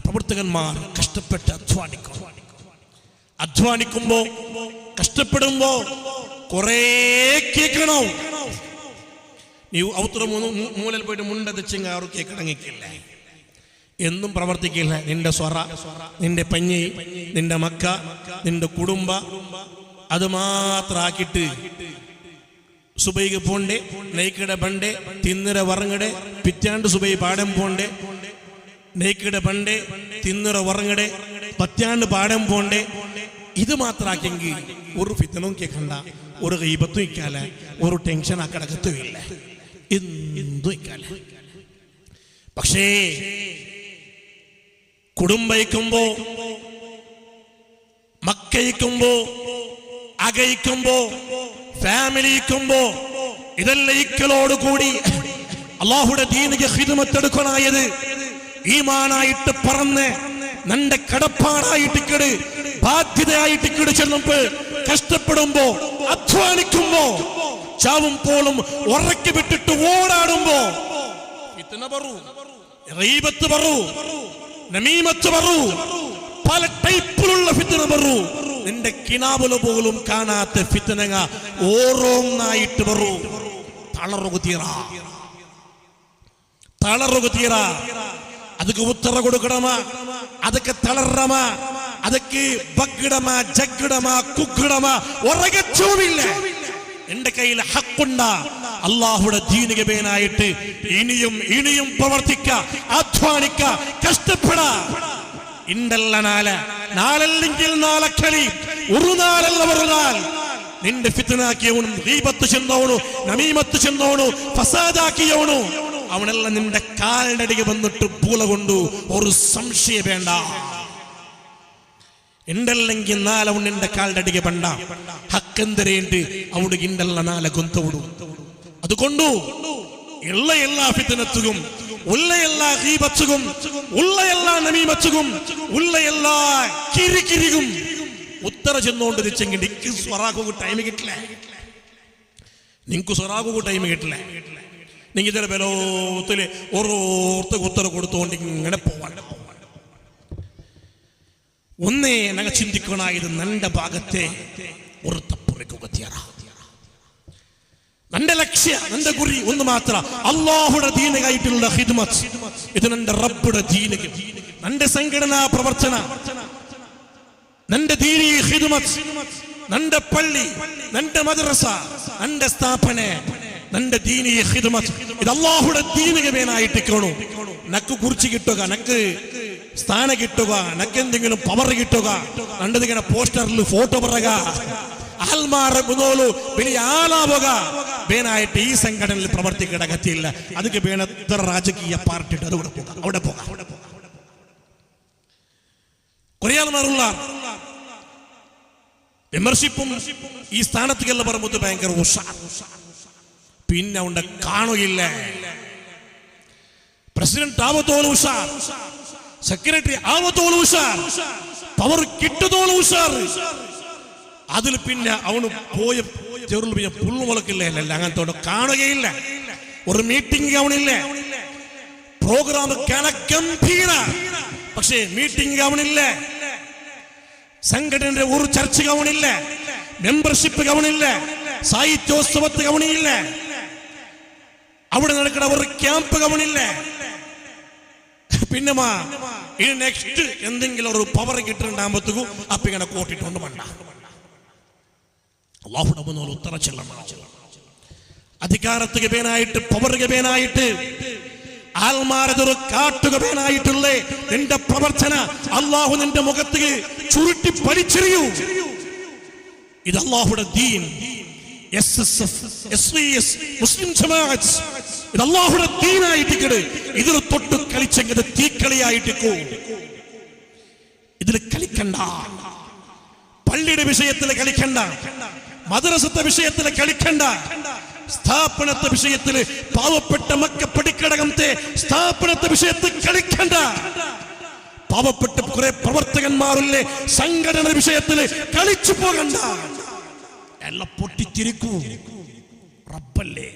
പ്രവർത്തകന്മാർ കഷ്ടപ്പെട്ട് അധ്വാനിക്കുമ്പോ കഷ്ടപ്പെടുമ്പോ കുറേ കേൾക്കണം. നീ ഔത്ര മൂലയിൽ പോയിട്ട് മുണ്ടതിച്ചെങ്കിൽ അവർ കേൾക്കണങ്ങിക്കില്ല, എന്നും പ്രവർത്തിക്കില്ല. നിന്റെ സ്വറ, നിന്റെ പഞ്ഞി, നിന്റെ മക്ക, നിന്റെ കുടുംബ അത് മാത്രാക്കിയിട്ട് സുബൈക്ക് പോണ്ടേ, നെയ്ക്കിടെ പണ്ടേ, തിന്നിര വറങ്ങടെ, പിറ്റാണ്ട് സുബൈ പാടം പോണ്ടേ, നെയ്ക്കിടെ പണ്ടേ, തിന്നിര വറങ്ങടെ, പറ്റാണ്ട് പാടം പോണ്ടേ. ഇത് മാത്രാക്കെങ്കിൽ ഒരു ഫിത്തനും കേൾക്കണ്ട, ഒരു ഗീബത്തും ഇക്കാല, ഒരു ടെൻഷൻ ആ കിടക്കത്തും ഇല്ല, എന്തും ഇക്കാല. പക്ഷേ കുടുംബയിക്കുമ്പോ, മക്കയിക്കുമ്പോ, അകയിക്കുമ്പോ, ഫാമിലിക്കുമ്പോ, ഇതെല്ലാം ഇക്കലോടുകൂടി അള്ളാഹുടെ ദീനിക്ക് ഖിദ്മത്ത് എടുക്കണായത് ഈമാനായിട്ട് പറന്ന് നന്റെ കടപ്പാടായിട്ട് ബാധ്യതയായിട്ട് ചെല്ലുമ്പോ, കഷ്ടപ്പെടുമ്പോ, അധ്വാനിക്കുമ്പോ, ചാവും പോളും ഉറക്കി വിട്ടിട്ട് ഓടാടുമ്പോ ഗീബത്ത് പറു, നമീമത്ത് പറു, പല ടൈപ്പിലുള്ള ഫിത്ന പറു. നിന്റെ കിനാബുല പോലും കാണാത്ത ഫിത്നങ്ങ ഓരോന്നായിട്ട് പറു. തളറുകുതീറ ಅದಕ್ಕೆ ಉತ್ತರ ಕೊಡುಕಡಮ, ಅದಕ್ಕೆ ತಳರಮ, ಅದಕ್ಕೆ ಬಗ್ಗಡಮ, ಜಗ್ಗಡಮ, ಕುಗ್ಗಡಮ ಹೊರಗೆ ಚೂವಿಲ್ಲ. എന്റെ കയ്യിൽ ഹക്കുണ്ട. അള്ളാഹുടെ ദീനിക പേനായിട്ട് ഇനിയും ഇനിയും പ്രവർത്തിക്ക, അധ്വാനിക്ക, കഷ്ടപ്പെട. ഇണ്ടല്ല നാലല്ലെങ്കിൽ നാളക്കളി, ഒരു നാളല്ല ഒരു നാൾ നിന്റെ ഫിത്നാക്കിയവനും ഗീബത്ത് ചെന്നവനു, നമീമത്ത് ചെന്നവനു, ഫസാദാക്കിയവനു, അവനെല്ലാം നിന്റെ കാലിന്റെ അടിക്ക് വന്നിട്ട് പൂല കൊണ്ടു. ഒരു സംശയം വേണ്ട. ಇಂಡಲ್ಲಂಗಿ ನಾಲ ಉಂಡಿಂದ ಕಾಲ್ಡಡಿಗೆ ಬಂಡ ಹಕ್ಕೆಂದರೇಂದು ಅವನಿಗೆ ಇಂಡಲ್ಲ ನಾಲ ಗೊಂತವಡು. അതുകൊണ്ട് എല്ലാ ഫിത്നത്തും ഉള്ള എല്ലാ ഗീബത്തും ഉള്ള എല്ലാ നമീമത്തും ഉള്ള എല്ലാ കിരികിരികും ഉത്തര ചെന്നുകൊണ്ട് വെച്ചെങ്കിൽ എനിക്ക് സ്വറാക്കു ടൈം കിട്ടില്ല, നിങ്ങൾക്ക് സ്വറാക്കു ടൈം കിട്ടില്ല. നിങ്ങൾ ഇതിലെ ബലോത്തില് ഓരോരുത്തർക്ക് ഉത്തര കൊടുത്തുകൊണ്ട് ഇങ്ങനെ പോവാൻ ഒന്നേ ഞങ്ങൾ ചിന്തിക്കണ. ഇത് നന്റെ ഭാഗത്തെ ഒരു തപ്പുറക്കുത്തിയറ. നന്റെ ലക്ഷ്യ, നന്റെ കുറി ഒന്ന് മാത്ര, അല്ലാഹുടെ ദീനികായിട്ടുള്ള ഖിദ്മത്ത്. ഇത് നന്റെ റബ്ബുടെ ദീനിക, നന്റെ സംഘടനാ പ്രവർത്തന, നന്റെ ദീനി ഖിദ്മത്ത്, നന്റെ പള്ളി, നന്റെ മദ്രസ, നന്റെ സ്ഥാപന, നന്റെ ദീനി ഖിദ്മത്ത്. ഇത് അല്ലാഹുടെ ദീനിക വേനായിട്ട് കാണൂ. നക്ക് കുറിച്ച് കിട്ടുക, നക്ക് സ്ഥാന കിട്ടുക, നക്കെന്തെങ്കിലും പവർ കിട്ടുക, നണ്ടതിങ്ങനെ പോസ്റ്ററിൽ ഫോട്ടോ പറയുക, ആൽമാറ മുതോലു വലിയ ആളാവുക വേനായിട്ട് ഈ സംഘടനയിൽ പ്രവർത്തിക്കേണ്ട ഗതിയില്ല. അതൊക്കെ വേണം ഇത്ര രാജകീയ പാർട്ടി അവിടെ പോകാം. കുറേ ആൾമാരുള്ള മെമ്പർഷിപ്പും ഈ സ്ഥാനത്തേക്കെല്ലാം പറയുമ്പോൾ ഭയങ്കര ഉഷാർ. പിന്നെ അവിടെ കാണുകയില്ല. പ്രസിഡന്റ് ആവത്തോളം ഉഷാർ, സെക്രട്ടറി ആവത്തോളം ഉഷാർ, പവർ കിട്ടുതോളം ഉഷാർ. അതിൽ പിന്നെ അവന് പോയ ചെറുതിൽ പിന്നെ പുള്ളു മുളക്കില്ല, അങ്ങനത്തോടെ കാണുകയില്ല. ഒരു മീറ്റിംഗ് അവനില്ല, പ്രോഗ്രാം ഗംഭീര, പക്ഷേ മീറ്റിംഗ് അവനില്ല. സംഘടനയുടെ ഒരു ചർച്ച അവനില്ല, മെമ്പർഷിപ്പ് അവനില്ല, സാഹിത്യോത്സവത്ത് അവനില്ല, അവിടെ നടക്കുന്ന ഒരു ക്യാമ്പ് അവനില്ല. പിന്നെ ഇനി നെക്സ്റ്റ് എന്തെങ്കിലും ഒരു പവർ കിട്ടുന്നുണ്ടാകുമ്പോഴത്തേക്കും അപ്പൊ ഇങ്ങനെ കൂട്ടിട്ടുണ്ട് വേണ്ട. അല്ലാഹുടെ മുന്നിൽ ഉത്തര ചെല്ലണം. അധികാരത്തുക പേനായിട്ട്, പവറുക പേനായിട്ട്, ആൽമാരതൊരു കാട്ടുക പേനായിട്ടുള്ള നിന്റെ പ്രവർത്തന അല്ലാഹു നിന്റെ മുഖത്ത് ചുരുട്ടി വലിച്ചെറിയൂ. ഇത് അല്ലാഹുടെ ദീൻ. SSF, SVS, മുസ്ലിം ജമാഅത്ത്, ഇത് അല്ലാഹുടെ ദീനായിട്ട് ഇതിൽ തൊട്ട് കളിച്ചെങ്കിൽ തീക്കളിയായിട്ട് ഇതിൽ കളിക്കണ്ട. പള്ളിയുടെ വിഷയത്തിൽ കളിക്കണ്ട, മദ്രസത്തെ വിഷയത്തിൽ കളിക്കണ്ട, സ്ഥാപനത്തെ വിഷയത്തിൽ പാവപ്പെട്ട മക്ക പഠിക്കടകത്തെ സ്ഥാപനത്തെ വിഷയത്തിൽ കളിക്കണ്ട. പാവപ്പെട്ട കുറെ പ്രവർത്തകന്മാരില്ലേ സംഘടന വിഷയത്തിൽ കളിച്ചു പോകണ്ട. എല്ലാം പൊട്ടിത്തിരിക്കൂ. റബ്ബല്ലേ,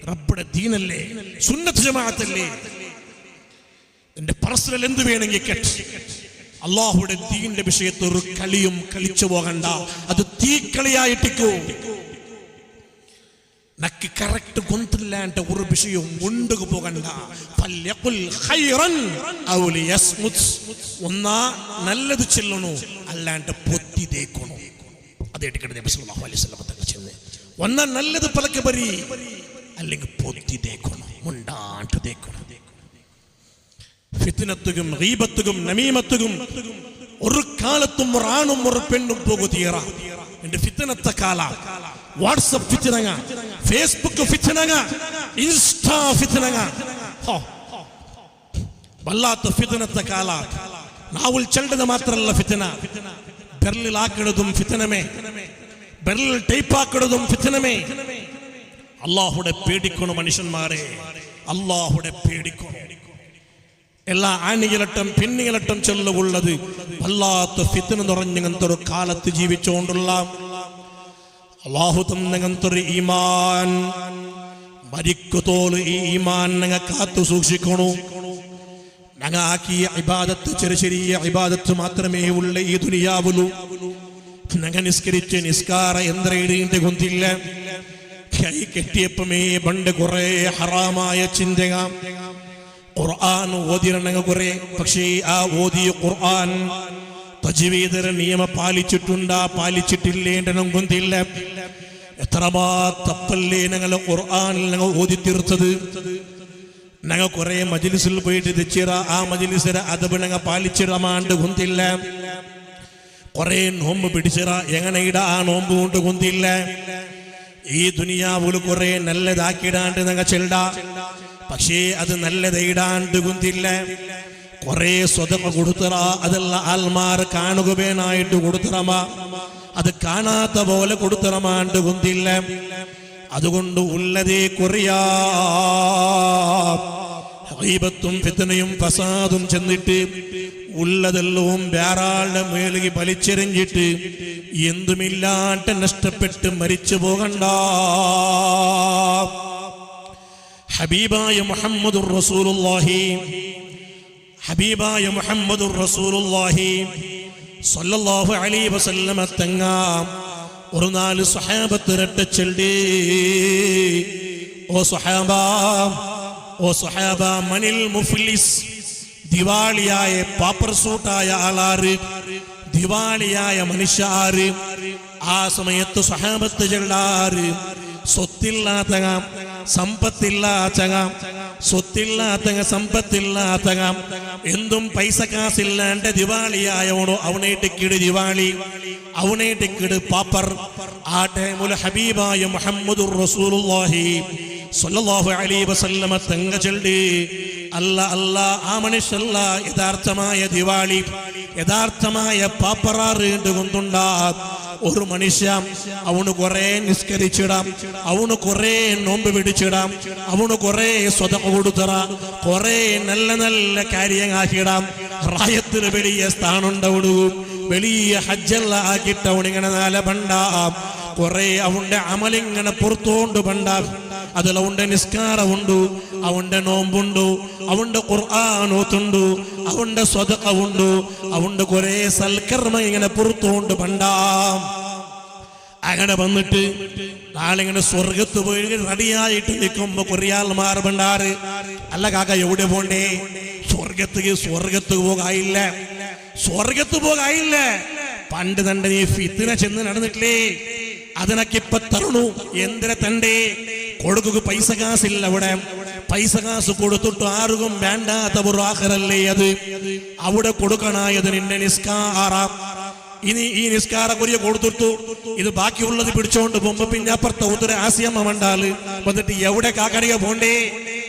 റബ്ബുടെ ദീനല്ലേ, സുന്നത്ത് ജമാഅത്തല്ലേ. എന്റെ പേഴ്സണൽ എന്ത് വേണമെങ്കിൽ കേട്ട്. അള്ളാഹുടെ ദീന്റെ വിഷയത്തിൽ ഒരു കളിയും കളിച്ചു പോകണ്ട. അത് തീക്കളിയായിട്ടിക്കോ. നക്ക് കറക്റ്റ് ഗൊന്തില്ലാണ്ട് ഒരു വിഷയവും മുണ്ടുക പോകണ്ട. ഒന്നാ നല്ലത് ചെല്ലണു, അല്ലാണ്ട് പൊത്തി തേക്കണു. അതെടുക്കണ നബി സല്ലല്ലാഹു അലൈഹി വസല്ലം തങ്ങൾ ചെന്ന് ഒന്നാ നല്ലത് പലക്കെ പരി, അല്ലെങ്കിൽ പൊത്തി തേക്കണം, മുണ്ടാണ്ട് തേക്കണം. ഫിത്നത്തുകും ഗീബത്തുകും നമീമത്തുകും ഒരു കാലത്തും ഒരു ആണും ഒരു പെണ്ണും പോകു തീറ. എന്റെ ഫിത്നത്തെ കാല, വാട്സപ്പ് ഫിത്നങ്ങ, ഫേസ്ബുക്ക് ഫിത്നങ്ങ, ഇൻസ്റ്റാ ഫിത്നങ്ങ, വല്ലാത്ത ഫിത്നത്തെ കാല. നാവുൽ ചെണ്ടത് മാത്രല്ല ഫിത്ന, ബെർലിലാക്കുന്നതും ഫിത്നമേ, ബെർലിൽ ടൈപ്പാക്കുന്നതും ഫിത്നമേ. അള്ളാഹുടെ പേടിക്കണം മനുഷ്യന്മാരെ, അള്ളാഹുടെ പേടിക്കണം. എല്ലാ ആണികളട്ടം പെണ്ണികളട്ടം ചെല്ലുള്ളത് വല്ലാത്ത ഫിത്ന നിറഞ്ഞങ്ങനത്തെ ഒരു കാലത്ത് ജീവിച്ചുകൊണ്ടുള്ള അള്ളാഹു തന്നങ്ങനത്തെ ഒരു ഈമാൻ, മരിക്കുതോല് ഈ ഈമാൻ ഞങ്ങൾ കാത്തു സൂക്ഷിക്കണു. ഞങ്ങൾ ആക്കിയ ഇബാദത്ത് ചെറിയ ഇബാദത്ത് മാത്രമേ ഉള്ള ഈ ദുനിയാവുള്ളൂ. ഞങ്ങൾ നിസ്കരിച്ച് നിസ്കാര യന്ത്രയുടെ കൊന്തില്ല. കൈ കെട്ടിയപ്പമേ പണ്ട് കുറെ ഹറാമായ ചിന്തക. ഖുർആൻ ഓതിരണങ്ങ കുറെ, പക്ഷേ ആ ഓതിയ ഖുർആൻ തജ്വീദ് നിയമ പാലിച്ചിട്ടുണ്ടാ പാലിച്ചിട്ടില്ലേണ്ടെന്നും കൊന്തില്ല. എത്രമാ തപ്പല്ലേ ഞങ്ങൾ ഖുർആനിൽ ഞങ്ങൾ ഓതി തീർത്തത്. ഞങ്ങൾ കുറെ മജ്ലിസിൽ പോയിട്ട് തെച്ചിറ, ആ മജ്ലിസിലെ അദബ് ഞങ്ങൾ പാലിച്ചിടമാണ്ട് കൊന്തില്ല. കുറെ നോമ്പ് പിടിച്ചിറ, എങ്ങനെയിടാ ആ നോമ്പ് കൊണ്ട് കൊന്തില്ല. ഈ ദുനിയാവുൽ കുറെ നല്ലതാക്കിടാണ്ട് ഞങ്ങൾ ചെല്ല, പക്ഷേ അത് നല്ലതയിടാണ്ട് കുന്തില്ല. കുറെ സ്വതമ കൊടുത്തറ, അതല്ല ആൽമാർ കാണുകവേനായിട്ട് കൊടുത്തറമ, അത് കാണാത്ത പോലെ കൊടുത്തറമാണ്ട് കുന്തില്ല. അതുകൊണ്ട് ഉള്ളതേ കുറയാ. ഗീബത്തും ഫിത്നയും ഫസാദും ചെന്നിട്ട് ഉള്ളതെല്ലാം വേറാളുടെ മേലുകി വലിച്ചെറിഞ്ഞിട്ട് എന്തുമില്ലാണ്ട് നഷ്ടപ്പെട്ട് മരിച്ചു പോകണ്ട. ഹബീബായ മുഹമ്മദുർ റസൂലുള്ളാഹി, ഹബീബായ മുഹമ്മദുർ റസൂലുള്ളാഹി സ്വല്ലല്ലാഹു അലൈഹി വസല്ലമ തങ്ങ ഒരു നാല് സ്വഹാബത്ത് രട്ടച്ചെൽഡി. ഓ സ്വഹാബ, ഓ സ്വഹാബ, മനിൽ മുഫ്ലിസ്, ദിവാളിയായ പാപ്പർ സൂട്ടായ ആളാറ്, ദിവാളിയായ മനുഷ്യ ആറ്. ആ സമയത്ത് സ്വഹാബത്ത് ചെല്ലാറ് സ്വത്തില്ലാത്തക, സമ്പത്തില്ലാത്തക, സ്വത്തില്ലാത്തക, സമ്പത്തില്ലാത്തക, എന്തും പൈസ കാസില്ലാണ്ട് ദിവാളിയായവണോ അവനേട്ടിക്കിട് ദിവാളി, അവനേട്ടിക്കിട് പാപ്പർ. ആ ടൈമുൽ ഹബീബായ മുഹമ്മദുർ റസൂലുള്ളാഹി സ്വല്ലല്ലാഹു അലൈഹി വസല്ലമ തങ്ങ ചൊല്ലി, അല്ല അല്ല, ആ മനുഷ്യല്ല യഥാർത്ഥമായ ദിവാളി, യഥാർത്ഥമായ പാപ്പറാറ് കൊണ്ടുണ്ടാ. ഒരു മനുഷ്യ അവന് കുറെ നിസ്കരിച്ചിടാം, അവന് കുറെ നോമ്പ് പിടിച്ചിടാം, അവന് കുറെ സ്വതക കൊടുത്തറ, കുറെ നല്ല നല്ല കാര്യങ്ങളാക്കിടാം. റായത്തിന് വലിയ സ്ഥാനമുണ്ടവിടും, വലിയ ഹജ്ജല്ല ആക്കിയിട്ടവണിങ്ങനെ നാല പണ്ടാം. കുറെ അവന്റെ അമലിങ്ങനെ പുറത്തോണ്ട് പണ്ടാം. അതിൽ അവന്റെ നിസ്കാരമുണ്ട്, അവന്റെ നോമ്പുണ്ട്, അവന്റെ ഖുർആനോത്തുണ്ട്, അവന്റെ സ്വതക ഉണ്ട്, അവന്റെ കുറെ സൽക്കർമ്മ ഇങ്ങനെ പുറത്തോണ്ട് പണ്ടാം. അങ്ങനെ വന്നിട്ട് നാളെ ഇങ്ങനെ സ്വർഗത്ത് പോയി റെഡിയായിട്ട് നിൽക്കുമ്പോ കുറയാൾമാർ പണ്ടാറ്. അല്ല കാക്ക എവിടെ പോണ്ടേ? സ്വർഗത്ത് പോകായില്ല, സ്വർഗത്ത് പോകായില്ല. പണ്ട് തന്റെ നീ ഫിത്ന ചെന്ന് നടന്നിട്ടില്ലേ, അതിനൊക്കെ ഇപ്പൊ തരണു. എന്തിനെ തണ്ടേ കൊടുക്കുക? പൈസ കാസില്ല അവിടെ. പൈസ കാസ് കൊടുത്തിട്ട് ആർക്കും വേണ്ടാത്ത ഒരു ആഖിറല്ലേ അത്. അവിടെ കൊടുക്കണായത് നിന്റെ നിസ്കാരം. ഇനി ഈ നിസ്കാര കുറിയ കൊടുത്തിട്ടു ഇത് ബാക്കിയുള്ളത് പിടിച്ചോണ്ട് പോകുമ്പോ പിന്നെ അപ്പുറത്തെ ഒത്തിരി ആസിയമ്മ മണ്ടാല് വന്നിട്ട് എവിടെ കാക്കടിക പോണ്ടേ?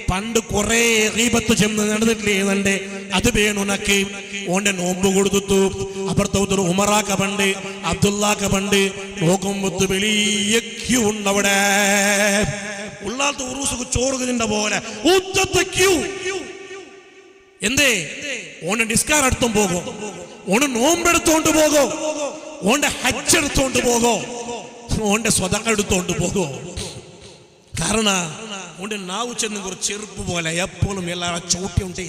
പണ്ട് കുറെ ഗീബത്ത് ചെന്ന് നടന്നിട്ടില്ലേ എന്നെ, അത് വേണുനക്ക് ഓന്റെ നോമ്പ് കൊടുത്തു. അപ്പുറത്തെ ഒത്തിരി ഉമറാക്ക പണ്ട്, അബ്ദുല്ലാക്ക പണ്ട് നോക്കുമ്പത്ത് വലിയ ക്യൂ ഉണ്ടവിടെ. ഉള്ളാത്ത ഉറൂസുക്ക് ചോറുകതിന്റെ പോലെ ഉച്ചത്തെ ക്യൂ. എന്തേ? ഓന്റെ നിസ്കാരം എടുത്തും പോകും, ഓന് നോമ്പെടുത്തോണ്ട് പോകും, ഓന്റെ ഹജ്ജ് എടുത്തോണ്ട് പോകും, ഓന്റെ സ്വതക്ക എടുത്തോണ്ട് പോകും. കാരണം ഓന്റെ നാവ് ചെന്ന് കുറച്ച് ചെറുപ്പ് പോലെ എപ്പോഴും എല്ലാവരും ചോട്ടി ഉണ്ടേ.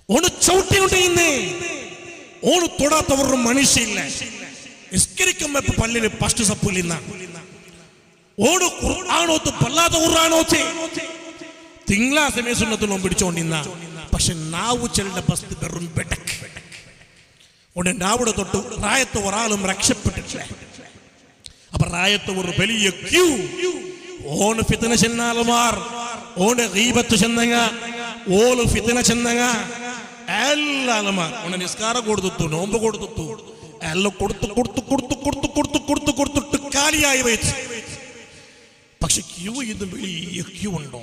ഓണ് ചവിട്ടിക്കൊണ്ടിരുന്നേ. ഓണ് തൊടാത്തവരുടെ മനുഷ്യയില്ല. നിസ്കരിക്കുമ്പോ പള്ളിയിൽ ഫസ്റ്റ് സപ്പിൽ നിന്നാണ്. ഓട് ഖുർആനോത്ത് പല്ലാത്ത ഖുർആനോത്ത് തിങ്കളാഴ്ച സുന്നത്തും പിടിച്ചോണ്ടിരുന്ന. പക്ഷെ നാവു ചെല്ലുന്ന ബസ് വെറും ബെടക്ക്. ഓടെ നാവിടെ തൊട്ട് റായത്ത് ഒരാളും രക്ഷപ്പെട്ടിട്ടില്ല. അപ്പൊ റായത്ത് ഒരു വലിയ ക്യൂ. ഓണ് ഫിത്ന ചെന്നാലുമാർ, ഓണ് ഗീബത്ത് ചെന്നങ്ങ, ഓള് ഫിത്ന ചെന്നങ്ങ എല്ലാലുമാർ. ഓണ നിസ്കാരം കൊടുത്തു, നോമ്പ് കൊടുത്തു, എല്ലാം കൊടുത്തിട്ട് കാലിയായി വെച്ച്. പക്ഷെ ക്യൂ ഇത് വലിയ ക്യൂ ഉണ്ടോ?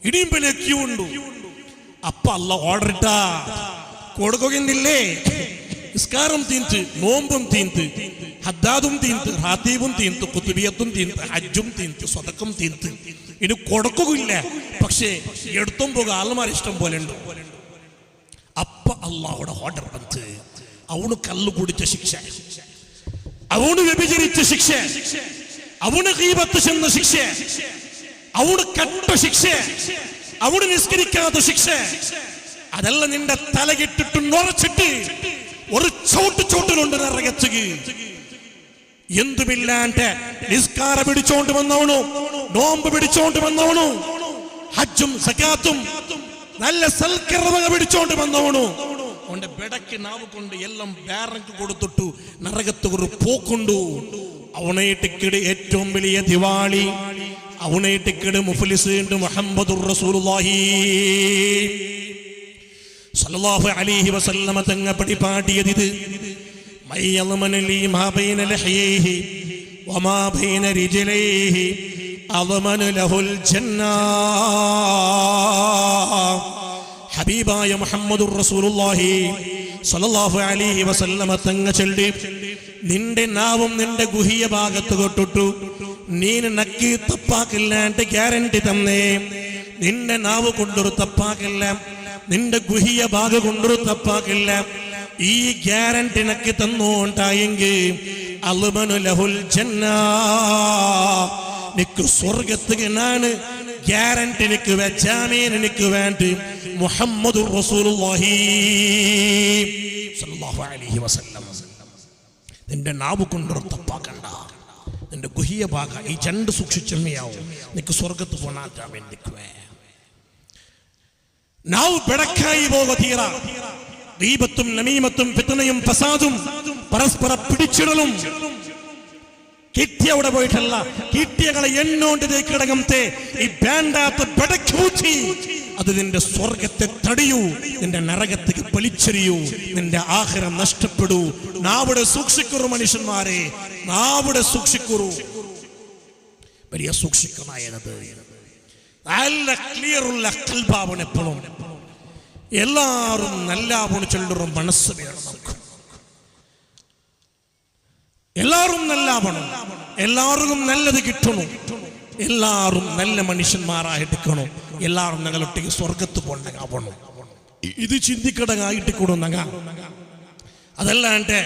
ഇടിയും വലിയ ക്യൂ ഉണ്ടോ? അപ്പൊ അല്ല ഓർഡർ ഇട്ടാ കൊടുക്കുന്നില്ലേ? നിസ്കാരം തീന്ത്, നോമ്പും തീന്ത്, ഹദ്ദാദും തീന്ത്, ഹാത്തീബും തീന്ത്, കുത്തുബിയത്തും തീന്ത്, ഹജ്ജും തീന്ത്, സ്വതക്കം തീന്ത്. ഇനി കൊടുക്കുകയില്ല. പക്ഷേ എടുത്തും പോക ആൾമാർ ഇഷ്ടം പോലെ ഉണ്ട്. അപ്പ അള്ളാഹുടെ ഓർഡർ വന്ന് അവന് കല്ല് കുടിച്ച ശിക്ഷ, അവന് വ്യഭിചരിച്ച ശിക്ഷ, അവന് ഗീബത്ത് ചെന്ന ശിക്ഷ, അവന് കട്ട ശിക്ഷ, അവന് നിസ്കരിക്കാത്ത ശിക്ഷ, അതെല്ലാം നിന്റെ തലകിട്ടിട്ട് നുറച്ചിട്ട് ഒരു ചോട്ടിലുണ്ട് നരകത്തുക. എന്തുമില്ലാണ്ട് നിസ്കാരം പിടിച്ചോണ്ട് വന്നവണു, നോമ്പ് പിടിച്ചോണ്ട് വന്നവണു, ഹജ്ജും സകാത്തും നല്ല സൽക്കർമ്മങ്ങൾ പിടിച്ചോണ്ട് വന്നവണു, അവന്റെ ബെടക്ക് നാവ് കൊണ്ട് എല്ലാം വേറെക്ക് കൊടുത്തിട്ടു നരകത്ത് ഒരു പോക്കുണ്ടു. അവണേട്ടിക്കിട് ഏറ്റവും വലിയ ദിവാളി, അവണേട്ടിക്കിട് മുഫ്ലിസ് മുഹമ്മദുർ റസൂലുള്ളാഹി സല്ലല്ലാഹു അലൈഹി വസല്ലമ തങ്ങ പരിപാടിയത് ഇത്. മയ്യളമന ലീ മാ ബൈന ലഹ്യൈഹി വമാ ബൈന റിജ്ലൈഹി അളമന ലഹുൽ ജന്നാ. ഹബീബായ മുഹമ്മദുർ റസൂലുള്ളാഹി സല്ലല്ലാഹു അലൈഹി വസല്ലമ തങ്ങ ചൊല്ലി, നിന്റെ നാവും നിന്റെ ഗുഹ്യ ഭാഗത്ത് തൊട്ടിട്ടു നീന് നക്കി തപ്പാക്കില്ലാണ്ട് ഗ്യാരണ്ടി തന്നേ. നിന്റെ നാവ് കൊണ്ടൊരു തപ്പാക്കില്ല, നിന്റെ ഗുഹ്യ ഭാഗം കൊണ്ടൊരു തപ്പാക്കില്ല. ഈ ഗ്യാരണ്ടി നക്കി തന്നോണ്ടായെങ്കിൽ അൽമനു ലഹുൽ ജന്നാ, നിക്ക് സ്വർഗത്തുക്ക് നാണ് ഗ്യാരണ്ടി നിക്ക് ജാമീൻ നിക്ക് വേണ്ടി മുഹമ്മദുർ റസൂലുള്ളാഹി സല്ലല്ലാഹു അലൈഹി വസല്ലം. നിന്റെ നാവ് കൊണ്ടൊരു തപ്പാക്കണ്ട, നിന്റെ ഗുഹ്യ ഭാഗം ഈ രണ്ട് സൂക്ഷിച്ചെമ്മയാവും നിക്ക് സ്വർഗത്ത് പോണാൻ ജാമീൻ നിൽക്കുവേ. നാവ് പിടക്കായി പോക തീറ. ഗീബത്തും നമീമത്തും ഫിത്നയും ഫസാദും പരസ്പര പിടിച്ചിടലും കിട്ടിയ അവിടെ പോയിട്ടല്ല, കിട്ടിയകളെ എണ്ണോണ്ട് കിടകത്തെ ഈ വേണ്ടാത്ത പിടക്കൂച്ചി അത് നിന്റെ സ്വർഗത്തെ തടിയൂ, നിന്റെ നരകത്തേക്ക് വലിച്ചെറിയൂ, നിന്റെ ആഖിറം നഷ്ടപ്പെടൂ. നാവിടെ സൂക്ഷിക്കുറു മനുഷ്യന്മാരെ, നാവിടെ സൂക്ഷിക്കുറു. വലിയ സൂക്ഷിക്കണത് നല്ല ക്ലിയറുള്ള കൽബാവണം. എപ്പോഴും എല്ലാവരും നല്ല ചൊല്ലറും മനസ്സ് വേണം നമുക്ക്. എല്ലാവരും നല്ലാവണം, എല്ലാവർക്കും നല്ലത് കിട്ടണം, എല്ലാവരും നല്ല മനുഷ്യന്മാരായിട്ടിരിക്കണം, എല്ലാവരും ഞങ്ങളൊട്ടിക്ക് സ്വർഗത്ത് പോകണം. ഇത് ചിന്തിക്കടങ്ങായിട്ട് കൂടുന്നങ്ങ. അതല്ലാണ്ട്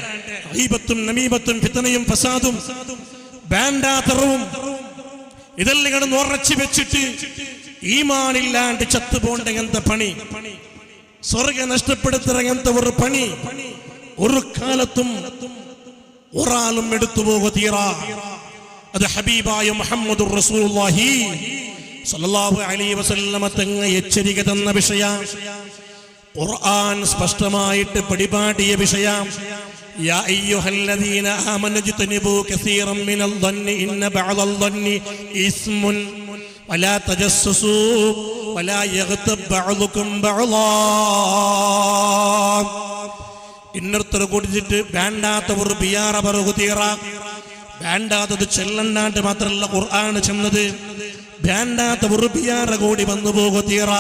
ഗീബത്തും നമീമത്തും ഫിത്നയും ഫസാദും വേണ്ടാത്തറവും ഇതെല്ലാം കിടന്ന് ഉറച്ചു വെച്ചിട്ട് ഈമാനില്ലാണ്ട് ചത്തുപോണ്ടെങ്ങനത്തെ പണി, സ്വർഗ നഷ്ടപ്പെടുത്തിറങ്ങനത്തെ ഒരു പണി ഒരു കാലത്തും ഒരാളും എടുത്തു പോക തീരാ. അത് ഹബീബായ മുഹമ്മദുർ റസൂലുള്ളാഹി സല്ലല്ലാഹു അലൈഹി വസല്ലമ തങ്ങ എച്ചരിക തന്ന വിഷയ, ഖുർആൻ സ്പഷ്ടമായിട്ട് പരിപാടിയ വിഷയ. യാ അയ്യുഹല്ലദീന ആമനു ജ്തനിബൂ കസീറൻ മിനൽ ളന്നി ഇന്ന ബഅദൽ ളന്നി ഇസ്മുൻ വലാ തജസ്സസൂ വലാ യഗ്തബ് ബഅദുകും ബഅദാ. ഇന്നർത്തർ കുടിച്ചിട്ട് വേണ്ടാത്ത ഒരു ബിയാറ പറകു തീറ. വേണ്ടാത്തത് ചെല്ലണ്ടാണ്ട് മാത്രല്ല ഖുർആൻ ചെന്നത്, വേണ്ടാത്ത ഒരു ബിയാറ കൂടി വന്നു പോക തീറ,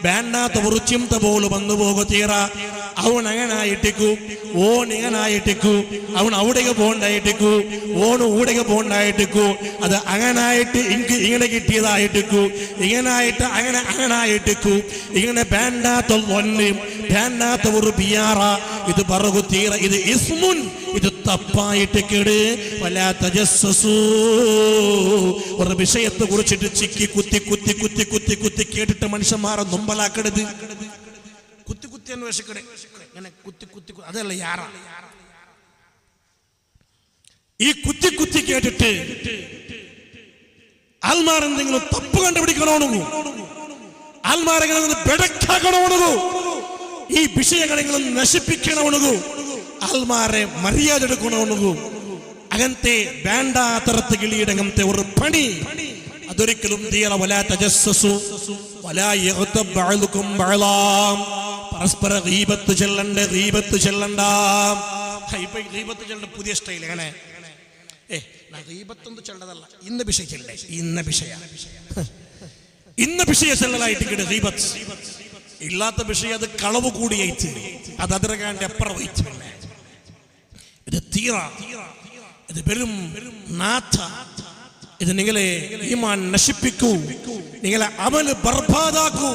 വേണ്ടാത്ത ഒരു ചിന്ത പോലും വന്നു പോക തീറ. അവൻ അങ്ങനായിട്ടിക്കു, ഓൻ ഇങ്ങനായിട്ടിക്കു, അവൻ അവിടേക്ക് പോണ്ടായിട്ടിക്കു, ഓണ് ഊടേക്ക് പോണ്ടായിട്ടിക്കു. അത് അങ്ങനായിട്ട് എനിക്ക് ഇങ്ങനെ കിട്ടിയതായിട്ടിക്കു, ഇങ്ങനായിട്ട് അങ്ങനായിട്ടിക്കു. ഇങ്ങനെ വേണ്ടാത്ത ഒന്ന്, വേണ്ടാത്ത ഒരു ബിയാറ ഇത് പറകു തീറ. ഇത് ഇസ്മുൻ, ഇത് തപ്പായിട്ട് കേട്. വലാ തജസ്സസൂ, ഒരു വിഷയത്തെ കുറിച്ചിട്ട് ചിക്കി കുത്തി കുത്തി കുത്തി കുത്തി കുത്തി കേട്ടിട്ട് മനുഷ്യന്മാരെ നൊമ്പലാക്കരുത്. കുത്തി കുത്തി കുത്തി അന്വേഷിക്കണേ, ഇങ്ങനെ കുത്തി അതല്ല യാറ. ഈ കുത്തി കേട്ടിട്ട് ആൽമാർ എന്തെങ്കിലും തപ്പ് കണ്ടുപിടിക്കണോണു, ആൽമാരെങ്കിലും ಬೆಡಕಾಕಣವಣಗು, ഈ വിഷയങ്ങളെങ്കിലും നശിപ്പിക്കണവണഗു, ആൽമാരെ മര്യാദ എടുക്കണവണഗു. അങ്ങനത്തെ വേണ്ടാത്തരത്ത് കിളിയിടങ്ങനത്തെ ഒരു പണി അതൊരിക്കലും തീരെ. വലാ തജസ്സസു വലാ യഗ്തബ് ബഅദുകും ബഅദാ, പരസ്പര ഗീബത്ത് ചെല്ലണ്ട. ഇപ്പൊ ഗീബത്ത് ചെല്ലേണ്ട പുതിയ സ്റ്റൈൽ എങ്ങനെ? ഗീബത്തൊന്നും ചെല്ലതല്ല, ഇന്ന വിഷയ ചെല്ലലായിട്ട് ഗീബത്ത് ഇല്ലാത്ത വിഷയം. അത് കളവ് കൂടിയായിട്ട് അത് അതിരകാണ്ട് എപ്പുറം വഹിച്ചു. ഇത് തീറ, ഇത് വെറും നാഥ. ഇത് നിങ്ങളെ ഈമാൻ നശിപ്പിക്കൂ, നിങ്ങളെ അമല് ബർബാദാക്കൂ.